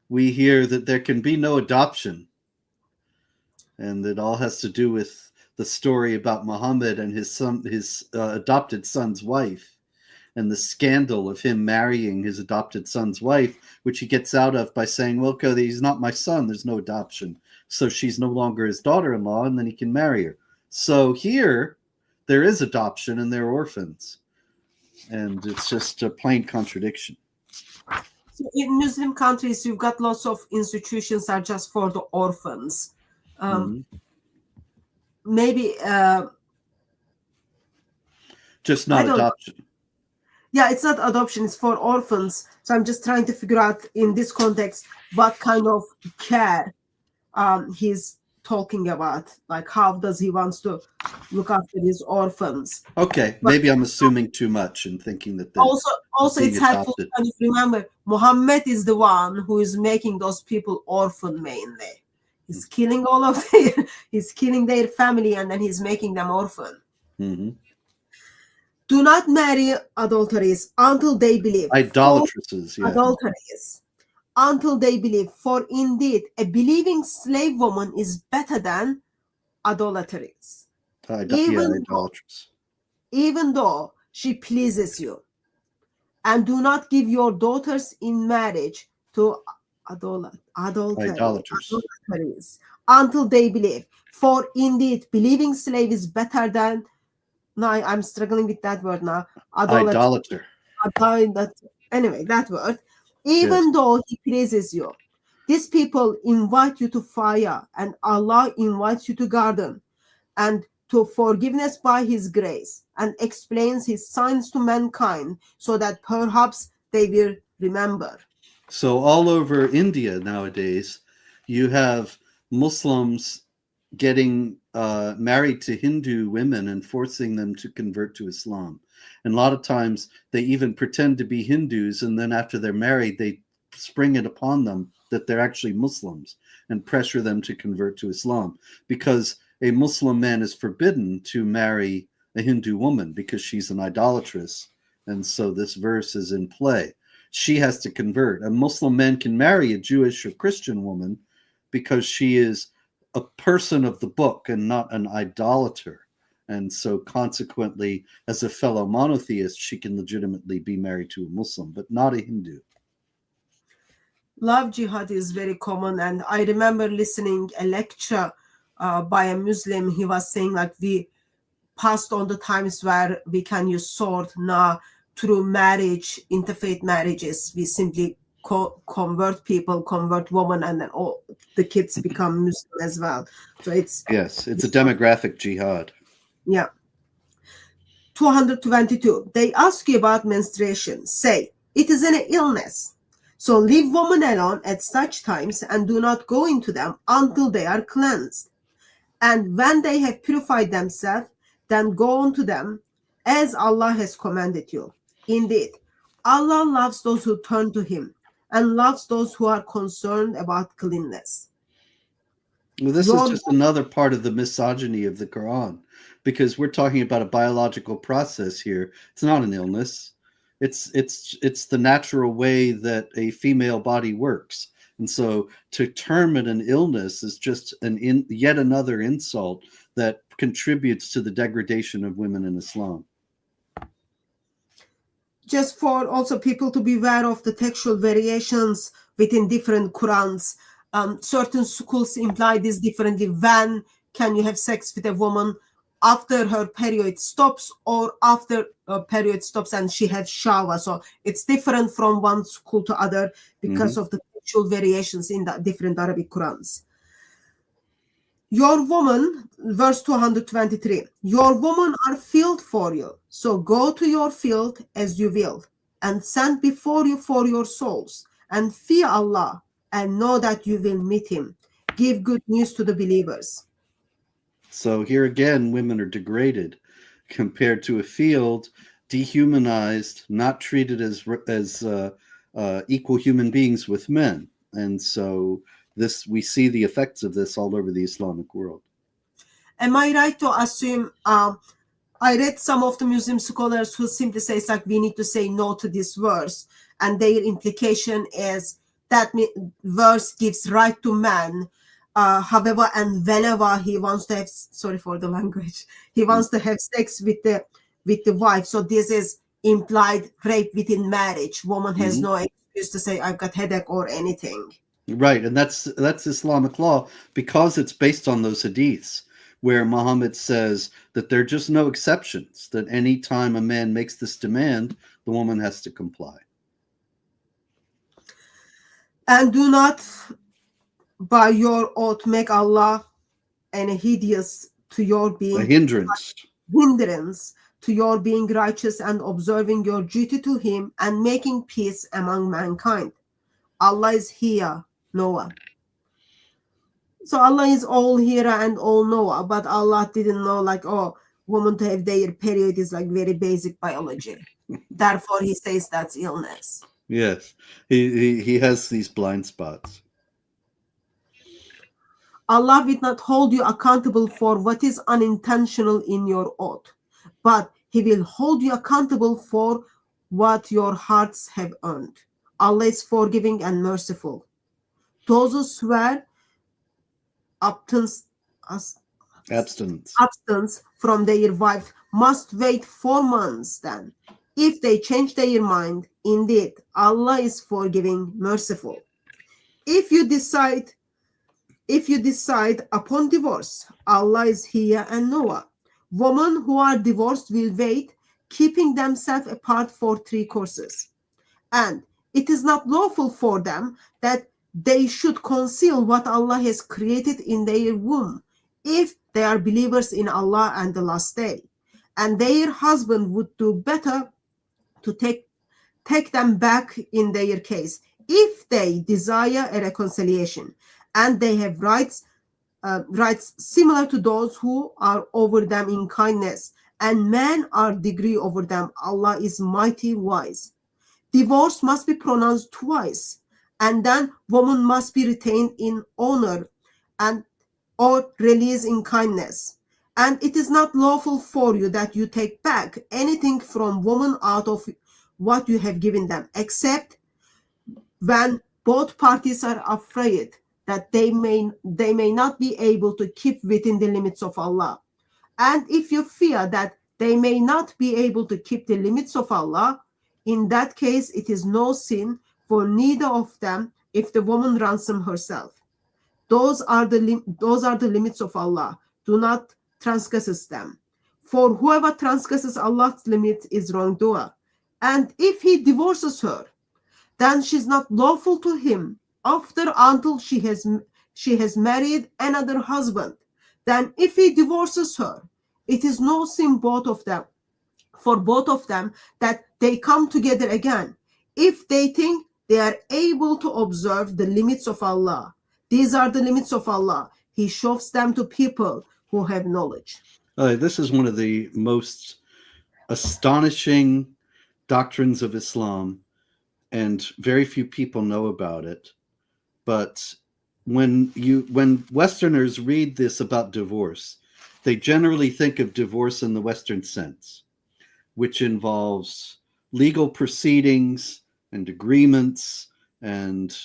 we hear that there can be no adoption. And it all has to do with the story about Muhammad and his adopted son's wife, and the scandal of him marrying his adopted son's wife, which he gets out of by saying, well, okay, he's not my son, there's no adoption. So she's no longer his daughter-in-law, and then he can marry her. So here, there is adoption, and they're orphans. And it's just a plain contradiction. So in Muslim countries, you've got lots of institutions that are just for the orphans. Maybe... just not adoption. Yeah, it's not adoption, it's for orphans. So I'm just trying to figure out in this context what kind of care he's talking about. Like, how does he wants to look after these orphans? Okay, maybe I'm assuming too much and thinking that also it's helpful to kind of remember Muhammad is the one who is making those people orphan mainly. He's killing all of he's killing their family, and then he's making them orphan. Do not marry adulteries until they believe. Idolatresses, yeah. Adulteries. Until they believe. For indeed, a believing slave woman is better than idolatries. Idolatrous. Even though she pleases you. And do not give your daughters in marriage to idolatries. Until they believe. For indeed, believing slave is better than... No, I'm struggling with that word now. Idolater. Anyway, that word. Even though he pleases you. These people invite you to fire, and Allah invites you to garden and to forgiveness by His grace, and explains His signs to mankind so that perhaps they will remember. So all over India nowadays, you have Muslims getting married to Hindu women and forcing them to convert to Islam. And a lot of times they even pretend to be Hindus, and then after they're married, they spring it upon them that they're actually Muslims and pressure them to convert to Islam, because a Muslim man is forbidden to marry a Hindu woman because she's an idolatress. And so this verse is in play. She has to convert. A Muslim man can marry a Jewish or Christian woman because she is a person of the book and not an idolater. And so consequently, as a fellow monotheist, she can legitimately be married to a Muslim, but not a Hindu. Love jihad is very common, and I remember listening a lecture by a Muslim. He was saying like, we passed on the times where we can use sword. Now through marriage, interfaith marriages, we simply convert people, convert women, and then all the kids become Muslim as well. So it's Yes, it's a demographic jihad. Yeah. 222. They ask you about menstruation. Say, it is an illness. So leave women alone at such times and do not go into them until they are cleansed. And when they have purified themselves, then go on to them as Allah has commanded you. Indeed, Allah loves those who turn to Him and loves those who are concerned about cleanness. Well, this is just another part of the misogyny of the Quran, because we're talking about a biological process here. It's not an illness. It's the natural way that a female body works. And so to term it an illness is just yet another insult that contributes to the degradation of women in Islam. Just for also people to be aware of the textual variations within different Qurans. Certain schools imply this differently. When can you have sex with a woman? After her period stops, or after a period stops and she has shower. So it's different from one school to other because of the textual variations in the different Arabic Qurans. Your woman, verse 223, your women are field for you. So go to your field as you will, and send before you for your souls, and fear Allah, and know that you will meet Him. Give good news to the believers. So here again, women are degraded compared to a field, dehumanized, not treated as equal human beings with men. And so we see the effects of this all over the Islamic world. Am I right to assume? I read some of the Muslim scholars who simply say like, we need to say no to this verse, and their implication is that verse gives right to man. However, and whenever he wants to have, sorry for the language, he wants to have sex with the wife. So this is implied rape within marriage. Woman has no excuse to say I've got headache or anything. Right, and that's Islamic law, because it's based on those hadiths where Muhammad says that there are just no exceptions, that any time a man makes this demand, the woman has to comply. And do not by your oath make Allah an hideous to your being, a hindrance to your being righteous and observing your duty to Him and making peace among mankind. Allah is here, Noah. So Allah is all hearer and all knower, but Allah didn't know like, oh, women to have their period is like very basic biology. Therefore, He says that's illness. Yes, he has these blind spots. Allah will not hold you accountable for what is unintentional in your oath, but He will hold you accountable for what your hearts have earned. Allah is forgiving and merciful. Those who swear abstinence from their wife must wait 4 months then. If they change their mind, indeed, Allah is forgiving, merciful. If you decide upon divorce, Allah is here and Noah. Women who are divorced will wait, keeping themselves apart for 3 courses. And it is not lawful for them that they should conceal what Allah has created in their womb if they are believers in Allah and the last day. And their husband would do better to take them back in their case if they desire a reconciliation, and they have rights similar to those who are over them in kindness, and men are degree over them. Allah is mighty wise. Divorce must be pronounced twice, and then woman must be retained in honor and or released in kindness. And it is not lawful for you that you take back anything from woman out of what you have given them, except when both parties are afraid that they may not be able to keep within the limits of Allah. And if you fear that they may not be able to keep the limits of Allah, in that case it is no sin for neither of them if the woman ransom herself. Those are the limits of Allah. Do not transgress them. For whoever transgresses Allah's limit is wrongdoer. And if he divorces her, then she's not lawful to him until she has married another husband. Then if he divorces her, it is no sin for both of them that they come together again, if they think they are able to observe the limits of Allah. These are the limits of Allah. He shows them to people who have knowledge. This is one of the most astonishing doctrines of Islam, and very few people know about it. But when Westerners read this about divorce, they generally think of divorce in the Western sense, which involves legal proceedings and agreements and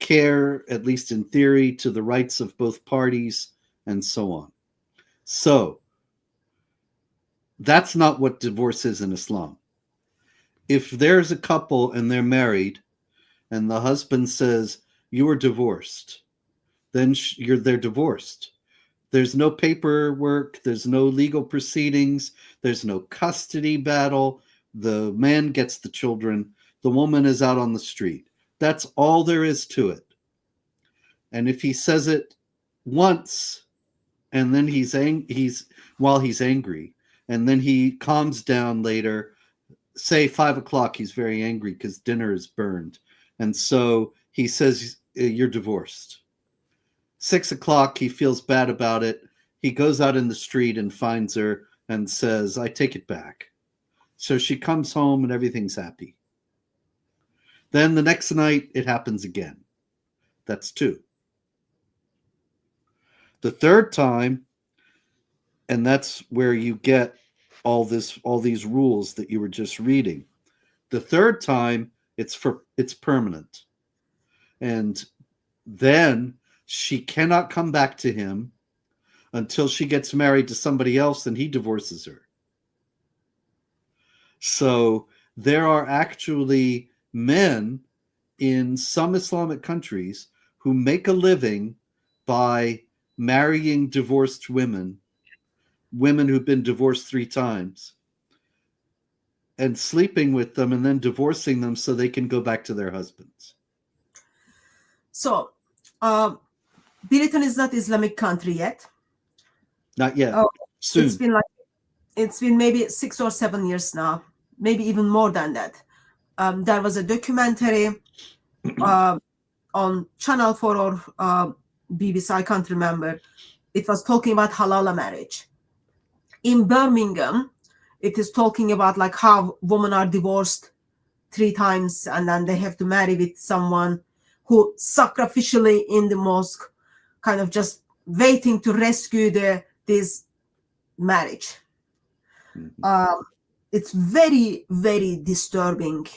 care, at least in theory, to the rights of both parties and so on. So that's not what divorce is in Islam. If there's a couple and they're married and the husband says, you are divorced, then they're divorced. There's no paperwork, there's no legal proceedings, there's no custody battle. The man gets the children, the woman is out on the street. That's all there is to it. And if he says it once and then while he's angry, and then he calms down later, say 5 o'clock, he's very angry because dinner is burned. And so he says, you're divorced. 6 o'clock, he feels bad about it. He goes out in the street and finds her and says, I take it back. So she comes home and everything's happy. Then the next night, it happens again. That's 2. The third time, and that's where you get all these rules that you were just reading. The third time, it's permanent. And then she cannot come back to him until she gets married to somebody else and he divorces her. So there are actually men in some Islamic countries who make a living by marrying divorced women who've been divorced 3 times, and sleeping with them and then divorcing them so they can go back to their husbands. So, Britain is not Islamic country yet. Not yet. Soon. It's been maybe 6 or 7 years now, maybe even more than that. There was a documentary on Channel 4 or BBC, I can't remember. It was talking about halal marriage. In Birmingham, it is talking about like how women are divorced 3 times and then they have to marry with someone who sacrificially in the mosque, kind of just waiting to rescue this marriage. It's very, very disturbing.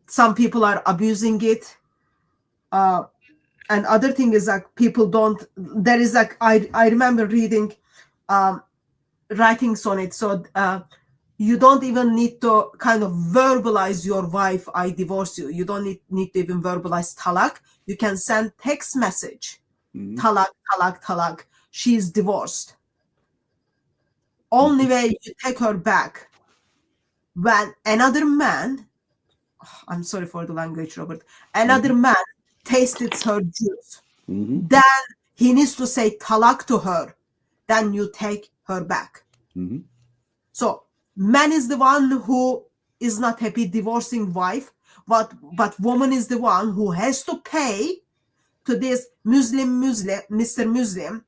Some people are abusing it. And other thing is like people don't, there is like, I remember reading writings on it. So you don't even need to kind of verbalize your wife, I divorce you. You don't need to even verbalize talak. You can send text message, talak, talak, talak. She's divorced. Only way you take her back when another man I'm sorry for the language, Robert. Mm-hmm. Another man tasted her juice. Mm-hmm. Then he needs to say talak to her. Then you take her back. Mm-hmm. So man is the one who is not happy divorcing wife, but woman is the one who has to pay to this Mr. Muslim,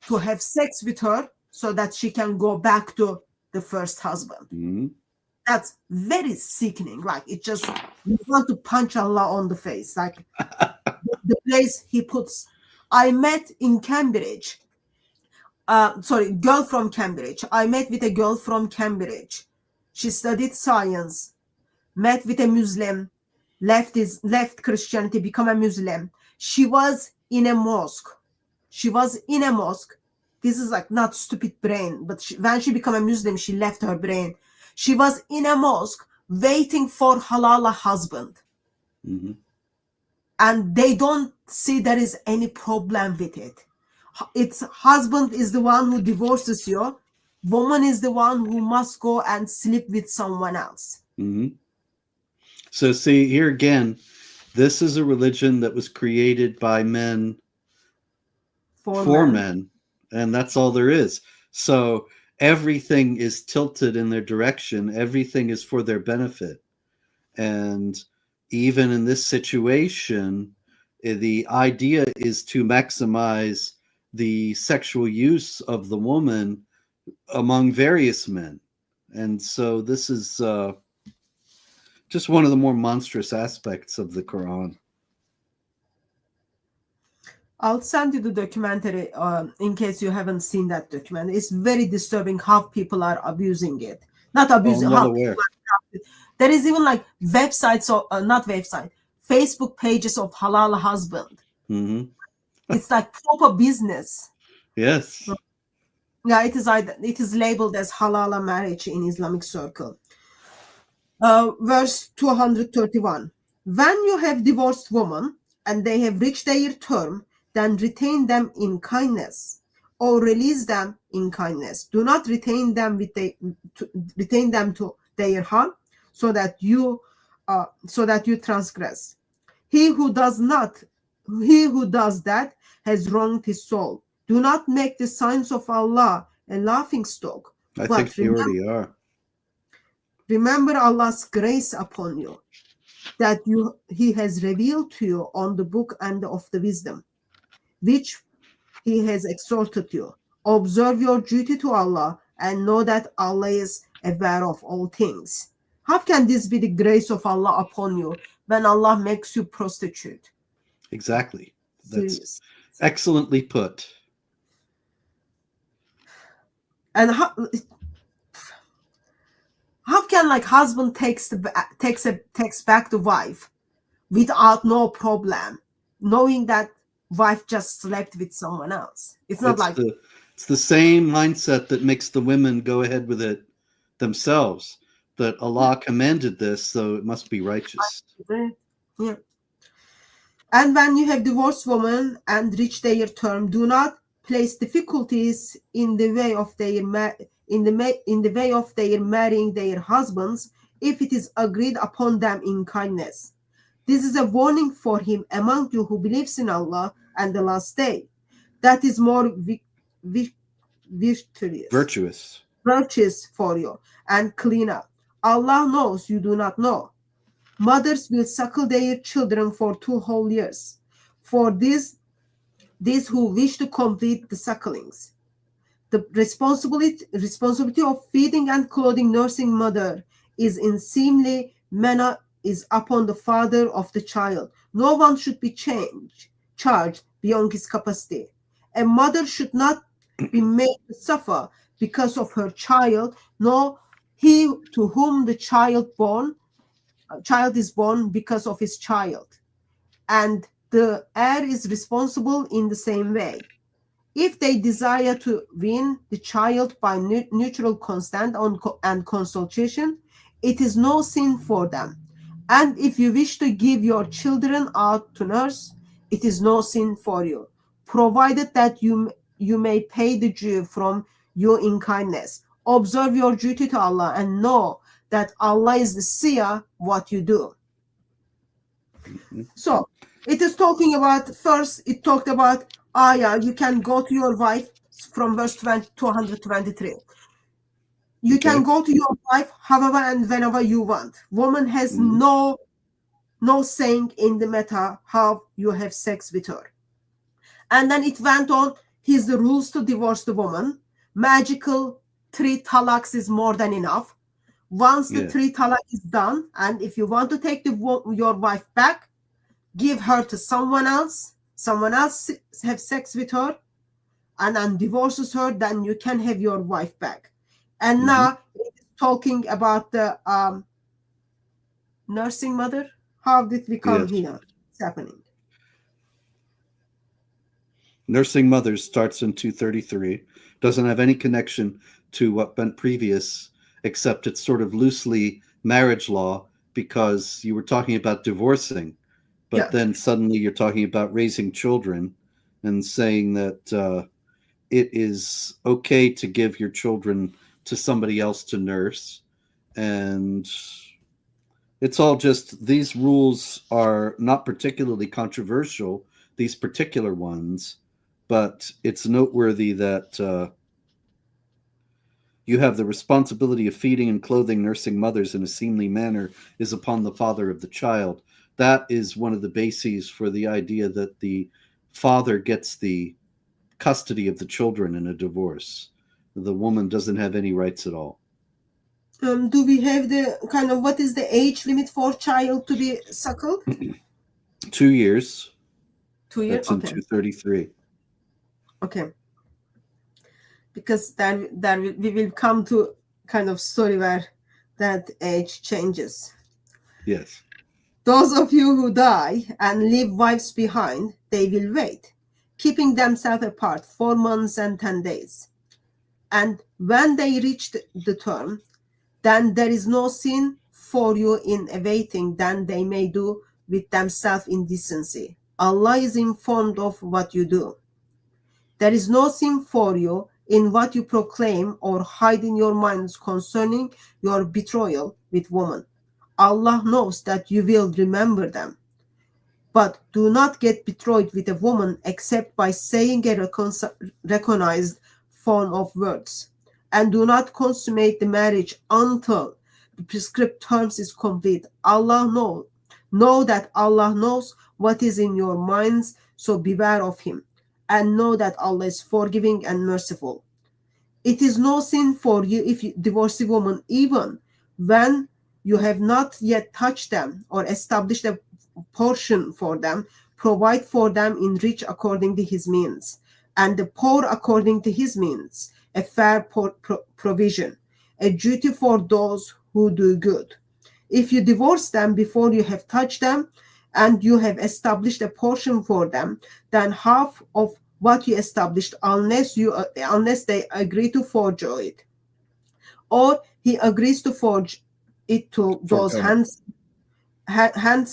to have sex with her so that she can go back to the first husband. Mm-hmm. That's very sickening. Like, it just, you want to punch Allah on the face. Like, the place he puts. I met in Cambridge. Sorry, girl from Cambridge. I met with a girl from Cambridge. She studied science, met with a Muslim, left Christianity, become a Muslim. She was in a mosque. She was in a mosque. This is like not stupid brain, but when she became a Muslim, she left her brain. She was in a mosque waiting for halal husband. Mm-hmm. And they don't see there is any problem with it. Its husband is the one who divorces you. Woman is the one who must go and sleep with someone else. Mm-hmm. So see, here again, this is a religion that was created by men for men, and that's all there is. So everything is tilted in their direction. Everything is for their benefit. And even in this situation, the idea is to maximize the sexual use of the woman among various men. And so this is just one of the more monstrous aspects of the Quran. I'll send you the documentary in case you haven't seen that documentary. It's very disturbing how people are abusing it. Not abusing, I'm not how aware. people are, there is even like websites, or not website, Facebook pages of halal husband. Mm-hmm. It's like proper business. Yes. Yeah, it is labeled as halal marriage in Islamic circle. Verse 231. When you have divorced woman and they have reached their term, then retain them in kindness, or release them in kindness. Do not retain them to their harm, so that you transgress. He who does that has wronged his soul. Do not make the signs of Allah a laughing stock, I but think they already are. remember Allah's grace upon you, that He has revealed to you on the book and of the wisdom, which He has exhorted you. Observe your duty to Allah and know that Allah is aware of all things. How can this be the grace of Allah upon you when Allah makes you prostitute? Exactly. That's Serious. excellently put. And how can like husband takes back the wife without no problem, knowing that wife just slept with someone else? It's not like it's the same mindset that makes the women go ahead with it themselves. That Allah commanded this, so it must be righteous. Yeah. And when you have divorced women and reach their term, do not place difficulties in the way of their marrying their husbands, if it is agreed upon them in kindness. This is a warning for him among you who believes in Allah and the last day. That is more virtuous for you and cleaner. Allah knows you do not know. Mothers will suckle their children for 2 whole years. For these who wish to complete the sucklings. The responsibility of feeding and clothing nursing mother is in seemly manner is upon the father of the child. No one should be charged beyond his capacity. A mother should not be made to suffer because of her child, nor he to whom the child is born because of his child. And the heir is responsible in the same way. If they desire to win the child by mutual consent and consultation, it is no sin for them. And if you wish to give your children out to nurse, it is no sin for you, provided that you may pay the due from you in kindness. Observe your duty to Allah and know that Allah is the seer what you do. So it is talking about, first it talked about ayah, you can go to your wife from verse 20 to 123. You can go to your wife however and whenever you want. Woman has no saying in the matter how you have sex with her. And then it went on, here's the rules to divorce the woman. Magical 3 talaks is more than enough. Once the 3 talak is done, and if you want to take your wife back, give her to someone else have sex with her, and then divorces her, then you can have your wife back. And now it's talking about the nursing mother. How did we come here? It's happening. Nursing mothers starts in 233. Doesn't have any connection to what went previous, except it's sort of loosely marriage law, because you were talking about divorcing, but then suddenly you're talking about raising children and saying that it is okay to give your children to somebody else to nurse. And it's all just, these rules are not particularly controversial, these particular ones, but it's noteworthy that you have the responsibility of feeding and clothing nursing mothers in a seemly manner is upon the father of the child. That is one of the bases for the idea that the father gets the custody of the children in a divorce. The woman doesn't have any rights at all. Do we have the kind of, what is the age limit for child to be suckled? 2 years. 2 years. That's in 233. Okay. Because then we will come to kind of story where that age changes. Yes. Those of you who die and leave wives behind, they will wait, keeping themselves apart 4 months and 10 days. And when they reach the term, then there is no sin for you in awaiting than they may do with themselves in decency. Allah is informed of what you do. There is no sin for you in what you proclaim or hide in your minds concerning your betrothal with woman. Allah knows that you will remember them. But do not get betrothed with a woman except by saying a recognized form of words. And do not consummate the marriage until the prescribed terms is complete. Know that Allah knows what is in your minds, so beware of him. And know that Allah is forgiving and merciful. It is no sin for you if you divorce a woman, even when you have not yet touched them or established a portion for them. Provide for them in rich according to his means, and the poor according to his means, a fair provision, a duty for those who do good. If you divorce them before you have touched them, and you have established a portion for them, then half of what you established, unless they agree to forge it, or he agrees to forge it to those hands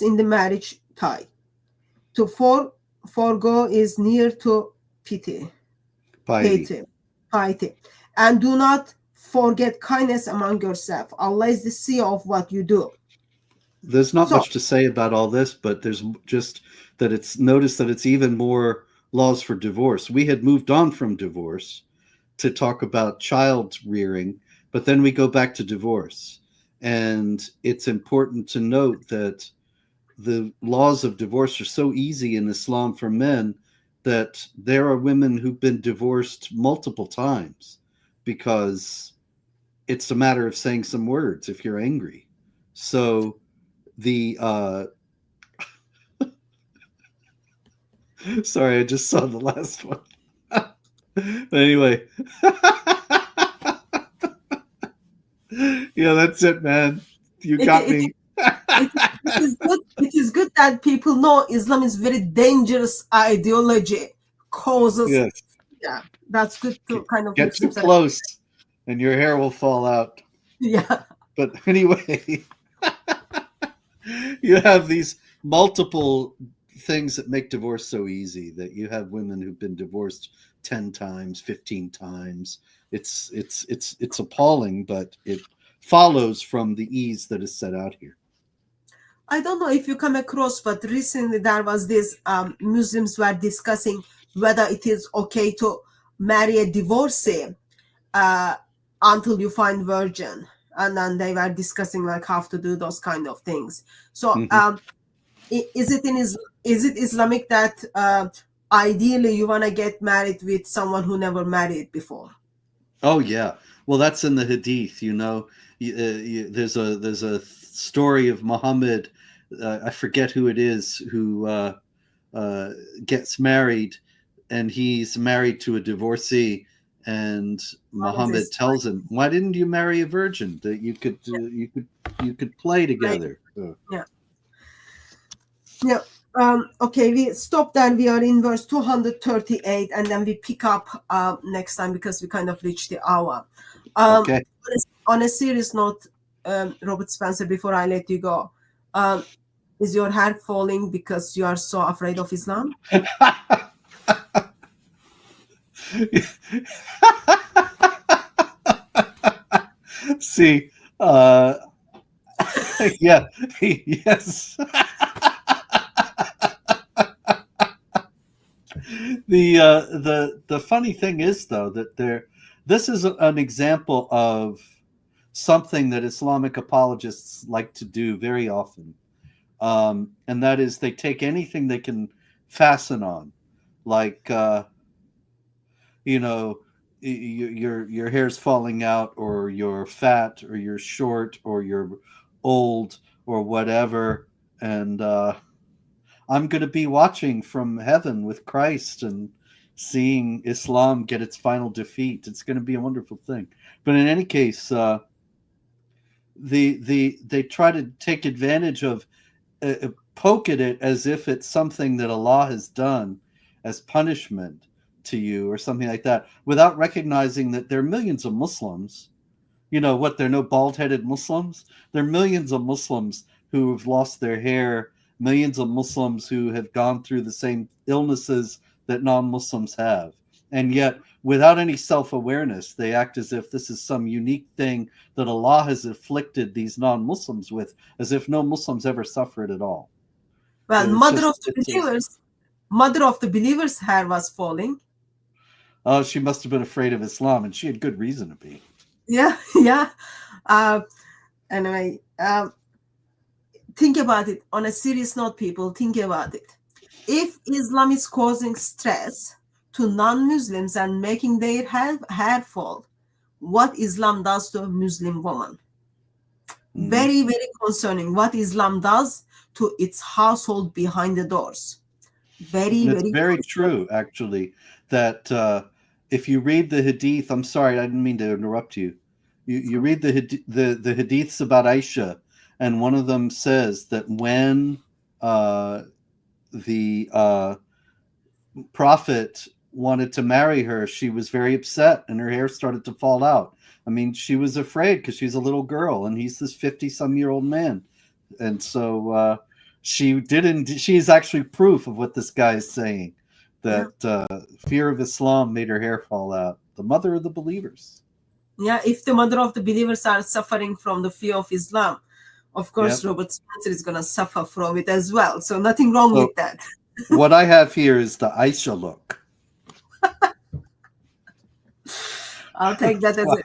in the marriage tie. To forego is near to piety. And do not forget kindness among yourself. Allah is the seer of what you do. There's not much to say about all this, but there's just that it's noticed that it's even more laws for divorce. We had moved on from divorce to talk about child rearing, but then we go back to divorce. And it's important to note that the laws of divorce are so easy in Islam for men that there are women who've been divorced multiple times because it's a matter of saying some words if you're angry. So the sorry, I just saw the last one. Anyway. Yeah, that's it, man. You got me. It is good that people know Islam is very dangerous ideology. Causes. Yes. Yeah, that's good to kind of get too close and your hair will fall out. Yeah. But anyway, you have these multiple things that make divorce so easy, that you have women who've been divorced 10 times, 15 times. It's appalling, but it follows from the ease that is set out here. I don't know if you come across, but recently there was this Muslims were discussing whether it is okay to marry a divorcee uh, until you find virgin, and then they were discussing like how to do those kind of things. So Mhm. is it is it Islamic that ideally you want to get married with someone who never married before? Oh yeah. Well, that's in the Hadith. There's a story of Muhammad. I forget who it is who uh, gets married, and he's married to a divorcee. And What is Muhammad this? tells him, "Why didn't you marry a virgin that you could play Like, together?" yeah. Yeah. Okay, we stop there. We are in verse 238, and then we pick up next time because we kind of reached the hour. Okay. On a serious note, Robert Spencer, before I let you go, um, is your hair falling because you are so afraid of Islam? See, uh, yeah, yes. The funny thing is though that this is an example of something that Islamic apologists like to do very often, and that is they take anything they can fasten on, like you know your hair's falling out, or you're fat, or you're short, or you're old, or whatever, and I'm going to be watching from heaven with Christ and seeing Islam get its final defeat. It's going to be a wonderful thing. But in any case, they try to take advantage of, poke at it as if it's something that Allah has done as punishment to you or something like that, without recognizing that there are millions of Muslims. What? There are no bald-headed Muslims. There are millions of Muslims who have lost their hair. Millions of Muslims who have gone through the same illnesses that non-Muslims have, and yet, without any self-awareness, they act as if this is some unique thing that Allah has afflicted these non-Muslims with, as if no Muslims ever suffered at all. Well, It's just mother of the believers' hair was falling. oh, she must have been afraid of Islam, and she had good reason to be. Yeah, yeah. Uh, anyway, think about it on a serious note, people. Think about it. If Islam is causing stress to non-Muslims and making their hair fall, what Islam does to a Muslim woman? Mhm. Very, very concerning. What Islam does to its household behind the doors. Very, It's very very concerning. true, actually, that if you read the Hadith, I'm sorry, I didn't mean to interrupt you. You read the Hadiths about Aisha, and one of them says that when the Prophet wanted to marry her, she was very upset, and her hair started to fall out. I mean, she was afraid because she's a little girl, and he's this 50-some-year-old man, and so she didn't. She's actually proof of what this guy is saying, Yeah. that fear of Islam made her hair fall out. The mother of the believers. Yeah. If the mother of the believers are suffering from the fear of Islam, of course, Yep. Robert Spencer is going to suffer from it as well. So nothing wrong So with that. what I have here is the Aisha look. I'll take that It's as my, a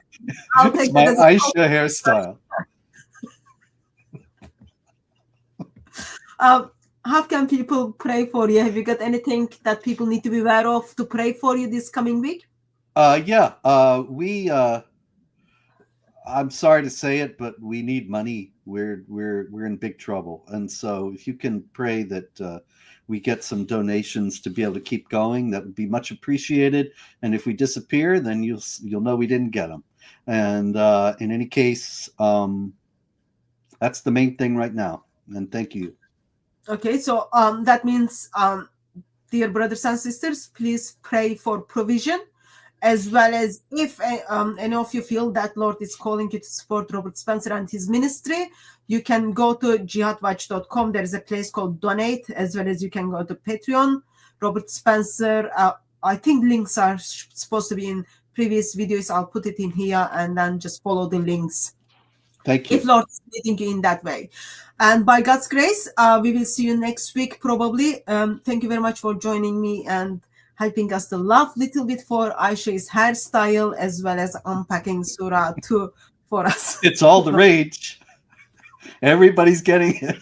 I'll it's take that my as a Aisha hairstyle. how can people pray for you? Have you got anything that people need to be aware of to pray for you this coming week? Yeah. We I'm sorry to say it, but we need money. We're in big trouble, and so if you can pray that we get some donations to be able to keep going, that would be much appreciated. And if we disappear, then you'll know we didn't get them. And in any case, that's the main thing right now. And thank you. Okay, so that means, dear brothers and sisters, please pray for provision, as well as if any of you feel that Lord is calling you to support Robert Spencer and his ministry, you can go to jihadwatch.com. There is a place called donate, as well as you can go to Patreon. Robert Spencer, I think links are supposed to be in previous videos. I'll put it in here, and then just follow the links. Thank if you. Lord is leading you in that way. And by God's grace, we will see you next week probably. Thank you very much for joining me and helping us to laugh a little bit for Aisha's hairstyle, as well as unpacking Surah 2 for us. It's all the rage. Everybody's getting it.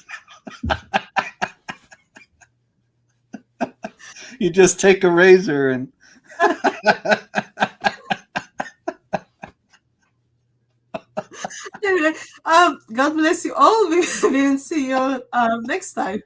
You just take a razor and Anyway, God bless you all. We will see you next time.